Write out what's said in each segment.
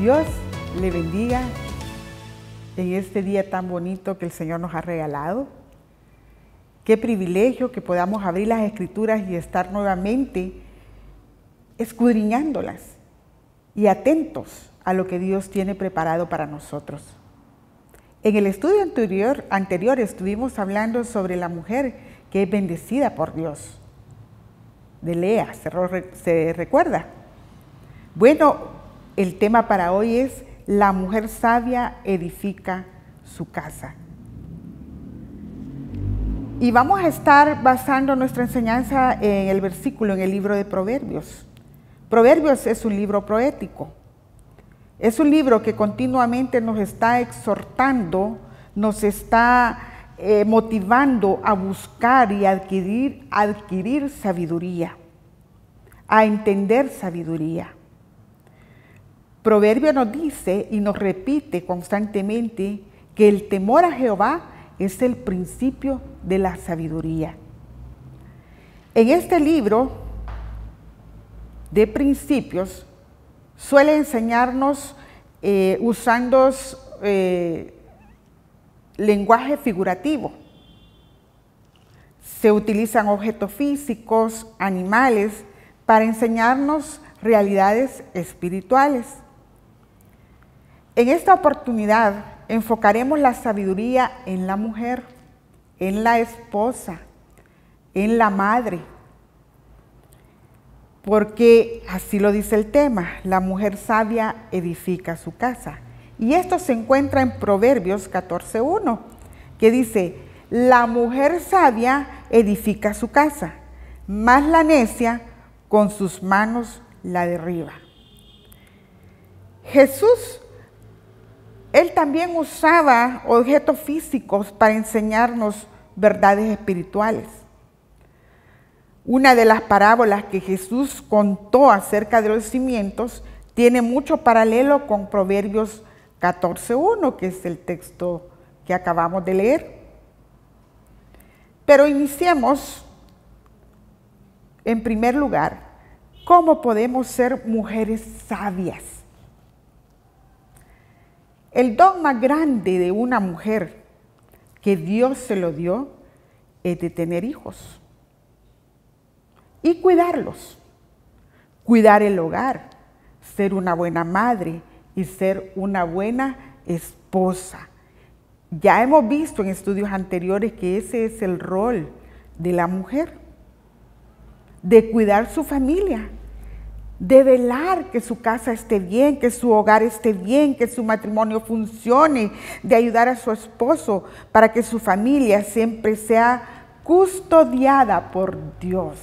Dios le bendiga en este día tan bonito que el Señor nos ha regalado. Qué privilegio que podamos abrir las Escrituras y estar nuevamente escudriñándolas y atentos a lo que Dios tiene preparado para nosotros. En el estudio anterior estuvimos hablando sobre la mujer que es bendecida por Dios. De Lea, ¿se recuerda? Bueno, el tema para hoy es: la mujer sabia edifica su casa. Y vamos a estar basando nuestra enseñanza en el versículo, en el libro de Proverbios. Proverbios es un libro poético. Es un libro que continuamente nos está exhortando, nos está motivando a buscar y adquirir sabiduría, a entender sabiduría. Proverbio nos dice y nos repite constantemente que el temor a Jehová es el principio de la sabiduría. En este libro de principios suele enseñarnos usando lenguaje figurativo. Se utilizan objetos físicos, animales, para enseñarnos realidades espirituales. En esta oportunidad enfocaremos la sabiduría en la mujer, en la esposa, en la madre, porque así lo dice el tema: la mujer sabia edifica su casa. Y esto se encuentra en Proverbios 14:1, que dice: la mujer sabia edifica su casa, mas la necia con sus manos la derriba. Jesús, él también usaba objetos físicos para enseñarnos verdades espirituales. Una de las parábolas que Jesús contó acerca de los cimientos tiene mucho paralelo con Proverbios 14:1, que es el texto que acabamos de leer. Pero iniciemos, en primer lugar, ¿cómo podemos ser mujeres sabias? El don más grande de una mujer que Dios se lo dio es de tener hijos y cuidarlos, cuidar el hogar, ser una buena madre y ser una buena esposa. Ya hemos visto en estudios anteriores que ese es el rol de la mujer, de cuidar su familia, de velar que su casa esté bien, que su hogar esté bien, que su matrimonio funcione, de ayudar a su esposo para que su familia siempre sea custodiada por Dios.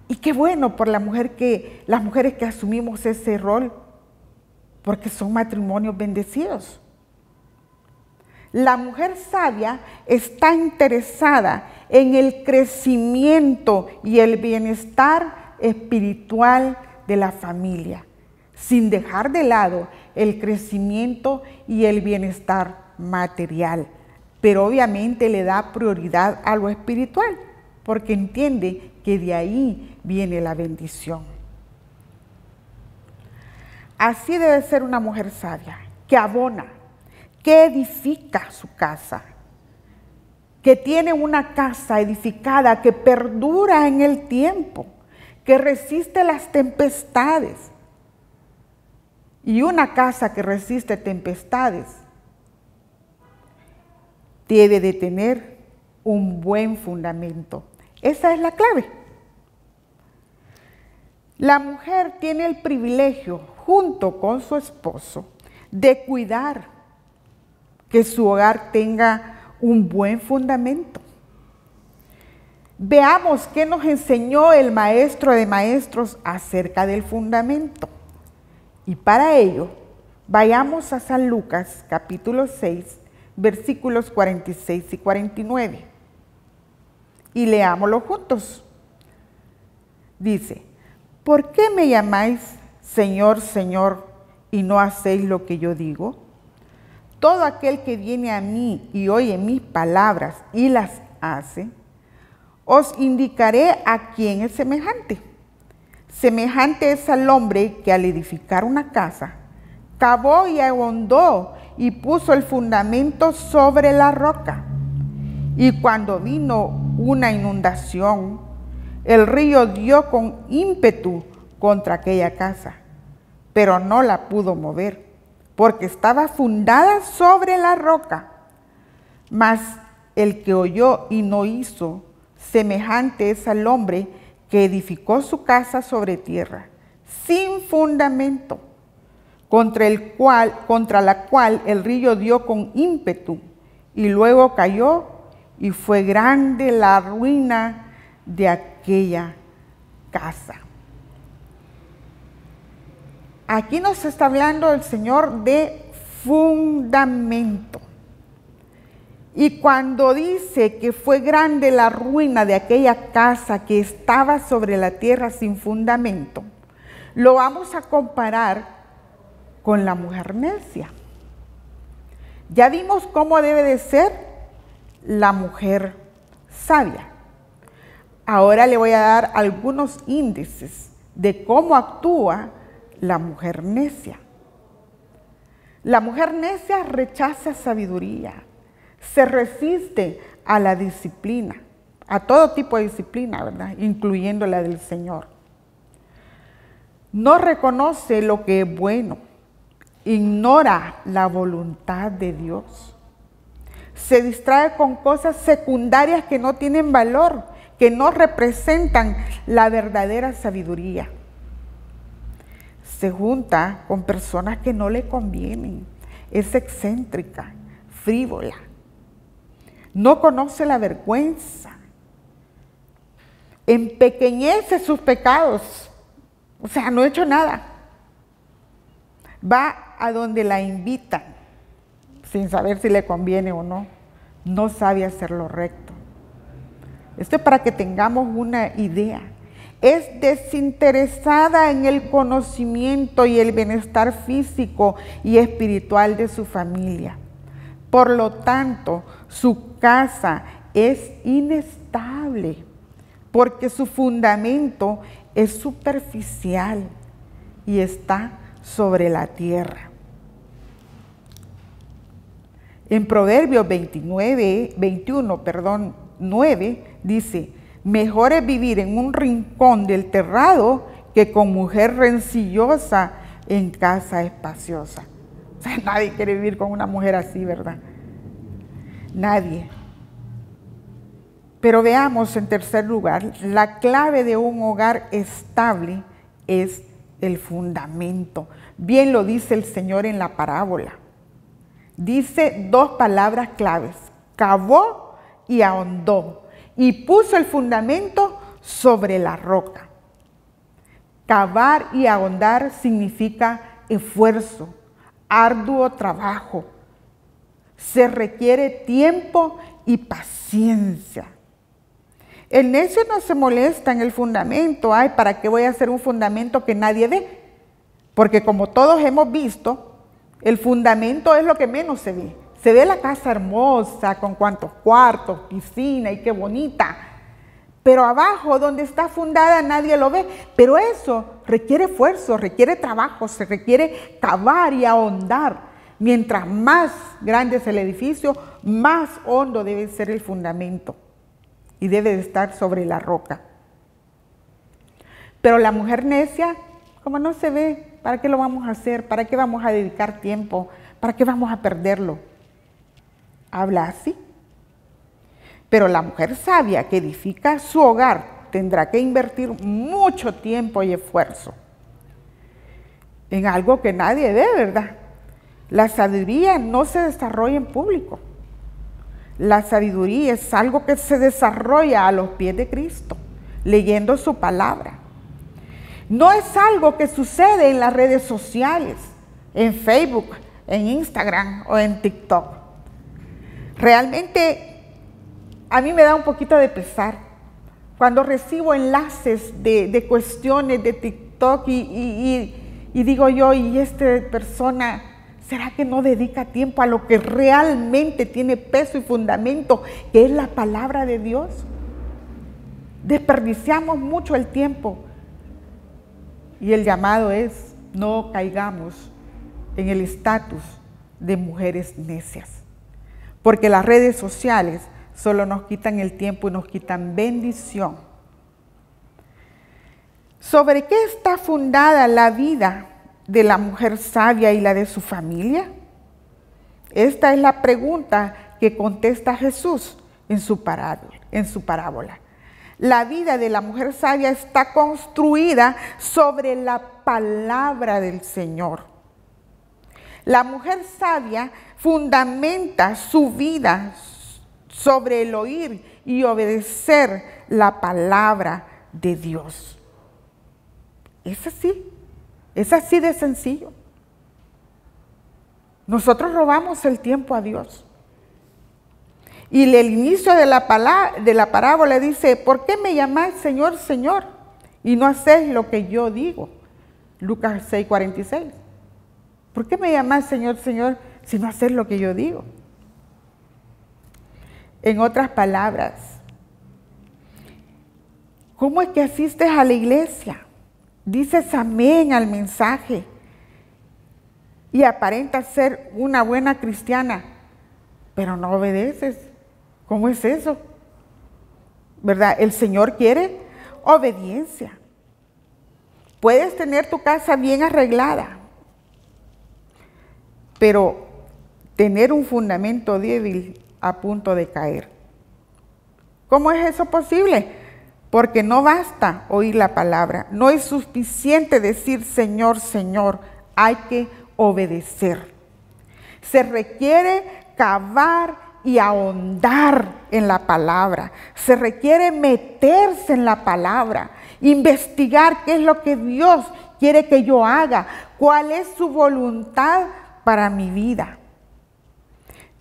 Y qué bueno por las mujeres que asumimos ese rol, porque son matrimonios bendecidos. La mujer sabia está interesada en el crecimiento y el bienestar espiritual de la familia, sin dejar de lado el crecimiento y el bienestar material, pero obviamente le da prioridad a lo espiritual, porque entiende que de ahí viene la bendición. Así debe ser una mujer sabia, que abona, que edifica su casa, que tiene una casa edificada que perdura en el tiempo, que resiste las tempestades. Y una casa que resiste tempestades debe de tener un buen fundamento. Esa es la clave. La mujer tiene el privilegio, junto con su esposo, de cuidar que su hogar tenga un buen fundamento. Veamos qué nos enseñó el maestro de maestros acerca del fundamento. Y para ello, vayamos a San Lucas, capítulo 6, versículos 46 y 49. Y leámoslo juntos. Dice: ¿por qué me llamáis Señor, Señor, y no hacéis lo que yo digo? Todo aquel que viene a mí y oye mis palabras y las hace, os indicaré a quién es semejante. semejante es al hombre que al edificar una casa, cavó y ahondó y puso el fundamento sobre la roca. Y cuando vino una inundación, el río dio con ímpetu contra aquella casa, pero no la pudo mover, porque estaba fundada sobre la roca. Mas el que oyó y no hizo, semejante es al hombre que edificó su casa sobre tierra, sin fundamento, contra la cual el río dio con ímpetu, y luego cayó, y fue grande la ruina de aquella casa. Aquí nos está hablando el Señor de fundamento. Y cuando dice que fue grande la ruina de aquella casa que estaba sobre la tierra sin fundamento, lo vamos a comparar con la mujer necia. Ya vimos cómo debe de ser la mujer sabia. Ahora le voy a dar algunos índices de cómo actúa la mujer necia. La mujer necia rechaza sabiduría, se resiste a la disciplina, a todo tipo de disciplina, ¿verdad? Incluyendo la del Señor. No reconoce lo que es bueno, ignora la voluntad de Dios, se distrae con cosas secundarias que no tienen valor, que no representan la verdadera sabiduría. Se junta con personas que no le convienen, es excéntrica, frívola, no conoce la vergüenza, empequeñece sus pecados, o sea, no ha hecho nada. Va a donde la invitan, sin saber si le conviene o no, no sabe hacer lo recto. Esto es para que tengamos una idea. Es desinteresada en el conocimiento y el bienestar físico y espiritual de su familia. Por lo tanto, su casa es inestable, porque su fundamento es superficial y está sobre la tierra. En Proverbios 9 dice: mejor es vivir en un rincón del terrado que con mujer rencillosa en casa espaciosa. O sea, nadie quiere vivir con una mujer así, ¿verdad? Nadie. Pero veamos en tercer lugar, la clave de un hogar estable es el fundamento. Bien lo dice el Señor en la parábola. Dice dos palabras claves: cavó y ahondó, y puso el fundamento sobre la roca. Cavar y ahondar significa esfuerzo, arduo trabajo. Se requiere tiempo y paciencia. El necio no se molesta en el fundamento. Ay, ¿para qué voy a hacer un fundamento que nadie ve? Porque como todos hemos visto, el fundamento es lo que menos se ve. Se ve la casa hermosa, con cuantos cuartos, piscina y qué bonita. Pero abajo, donde está fundada, nadie lo ve. Pero eso requiere esfuerzo, requiere trabajo, se requiere cavar y ahondar. Mientras más grande es el edificio, más hondo debe ser el fundamento. Y debe de estar sobre la roca. Pero la mujer necia, como no se ve, ¿para qué lo vamos a hacer? ¿Para qué vamos a dedicar tiempo? ¿Para qué vamos a perderlo? Habla así. Pero la mujer sabia que edifica su hogar tendrá que invertir mucho tiempo y esfuerzo en algo que nadie ve, ¿verdad? La sabiduría no se desarrolla en público. La sabiduría es algo que se desarrolla a los pies de Cristo, leyendo su palabra. No es algo que sucede en las redes sociales, en Facebook, en Instagram o en TikTok. Realmente a mí me da un poquito de pesar cuando recibo enlaces de cuestiones de TikTok y digo yo, ¿y esta persona será que no dedica tiempo a lo que realmente tiene peso y fundamento, que es la palabra de Dios? Desperdiciamos mucho el tiempo Y el llamado es: no caigamos en el estatus de mujeres necias. Porque las redes sociales solo nos quitan el tiempo y nos quitan bendición. ¿Sobre qué está fundada la vida de la mujer sabia y la de su familia? Esta es la pregunta que contesta Jesús en su parábola. La vida de la mujer sabia está construida sobre la palabra del Señor. La mujer sabia fundamenta su vida sobre el oír y obedecer la palabra de Dios. Es así de sencillo. Nosotros robamos el tiempo a Dios. Y el inicio de la parábola dice: ¿por qué me llamáis Señor, Señor, y no hacéis lo que yo digo? Lucas 6:46. ¿Por qué me llamáis Señor, Señor, si no hacéis lo que yo digo? En otras palabras, ¿cómo es que asistes a la iglesia? Dices amén al mensaje y aparentas ser una buena cristiana, pero no obedeces. ¿Cómo es eso? ¿Verdad? El Señor quiere obediencia. Puedes tener tu casa bien arreglada, pero tener un fundamento débil a punto de caer. ¿Cómo es eso posible? Porque no basta oír la palabra, no es suficiente decir Señor, Señor, hay que obedecer. Se requiere cavar y ahondar en la palabra, se requiere meterse en la palabra, investigar qué es lo que Dios quiere que yo haga, cuál es su voluntad para mi vida.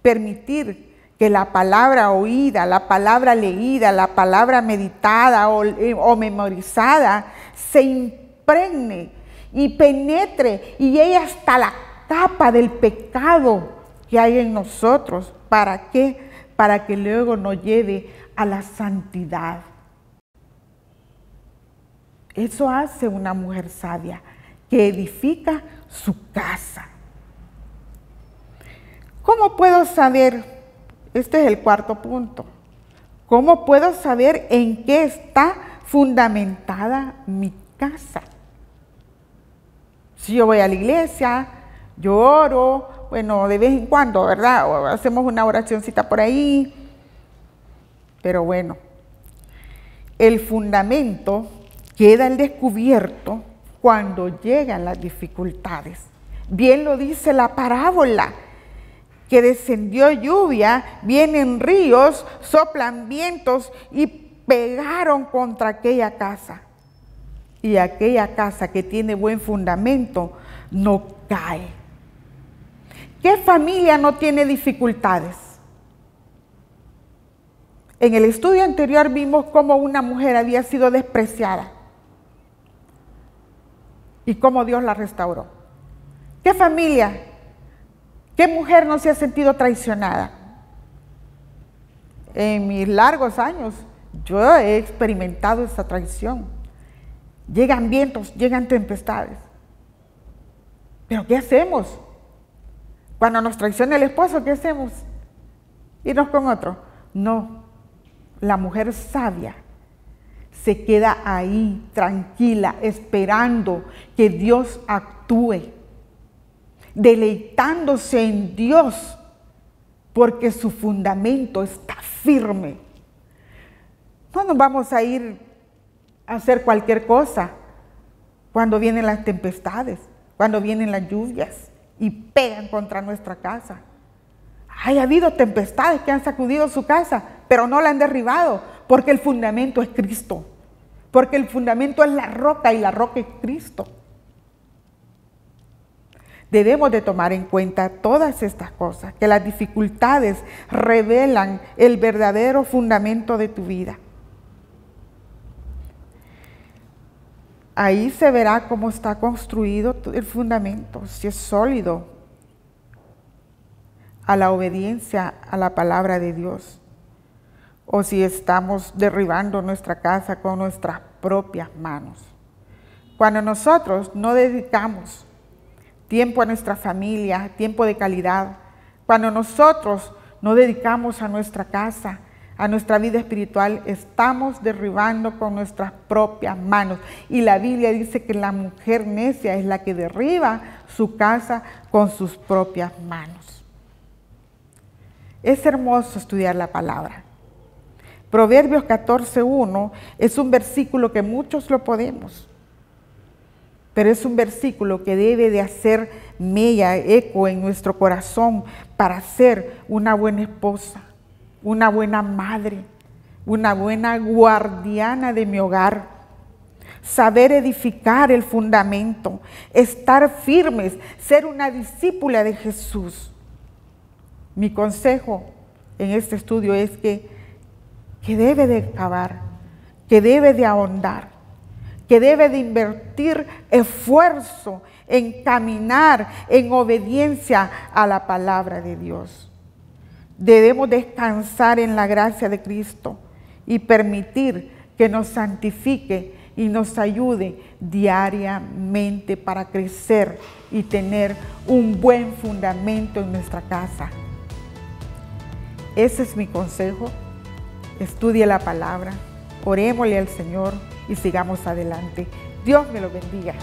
Permitir que la palabra oída, la palabra leída, la palabra meditada o memorizada se impregne y penetre y llegue hasta la capa del pecado que hay en nosotros. ¿Para qué? Para que luego nos lleve a la santidad. Eso hace una mujer sabia, que edifica su casa. ¿Cómo puedo saber? Este es el cuarto punto. ¿Cómo puedo saber en qué está fundamentada mi casa? Si yo voy a la iglesia, yo oro, bueno, de vez en cuando, ¿verdad? O hacemos una oracioncita por ahí. Pero bueno, el fundamento queda al descubierto cuando llegan las dificultades. Bien lo dice la parábola, que descendió lluvia, vienen ríos, soplan vientos y pegaron contra aquella casa. Y aquella casa que tiene buen fundamento no cae. ¿Qué familia no tiene dificultades? En el estudio anterior vimos cómo una mujer había sido despreciada y cómo Dios la restauró. ¿Qué familia? ¿Qué mujer no se ha sentido traicionada? En mis largos años yo he experimentado esa traición. Llegan vientos, llegan tempestades. ¿Pero qué hacemos? Cuando nos traiciona el esposo, ¿qué hacemos? ¿Irnos con otro? No. La mujer sabia se queda ahí, tranquila, esperando que Dios actúe, deleitándose en Dios, porque su fundamento está firme. No nos vamos a ir a hacer cualquier cosa cuando vienen las tempestades, cuando vienen las lluvias y pegan contra nuestra casa. Ha habido tempestades que han sacudido su casa, pero no la han derribado, porque el fundamento es Cristo, porque el fundamento es la roca y la roca es Cristo. Debemos de tomar en cuenta todas estas cosas, que las dificultades revelan el verdadero fundamento de tu vida. Ahí se verá cómo está construido el fundamento, si es sólido a la obediencia a la palabra de Dios, o si estamos derribando nuestra casa con nuestras propias manos. Cuando nosotros no dedicamos tiempo a nuestra familia, tiempo de calidad, cuando nosotros no dedicamos a nuestra casa, a nuestra vida espiritual, estamos derribando con nuestras propias manos. Y la Biblia dice que la mujer necia es la que derriba su casa con sus propias manos. Es hermoso estudiar la palabra. Proverbios 14:1 es un versículo que muchos lo podemos, pero es un versículo que debe de hacer mella, eco en nuestro corazón para ser una buena esposa, una buena madre, una buena guardiana de mi hogar. Saber edificar el fundamento, estar firmes, ser una discípula de Jesús. Mi consejo en este estudio es que debe de cavar, que debe de ahondar, que debe de invertir esfuerzo en caminar en obediencia a la palabra de Dios. Debemos descansar en la gracia de Cristo y permitir que nos santifique y nos ayude diariamente para crecer y tener un buen fundamento en nuestra casa. Ese es mi consejo. Estudie la palabra, orémosle al Señor y sigamos adelante. Dios me lo bendiga.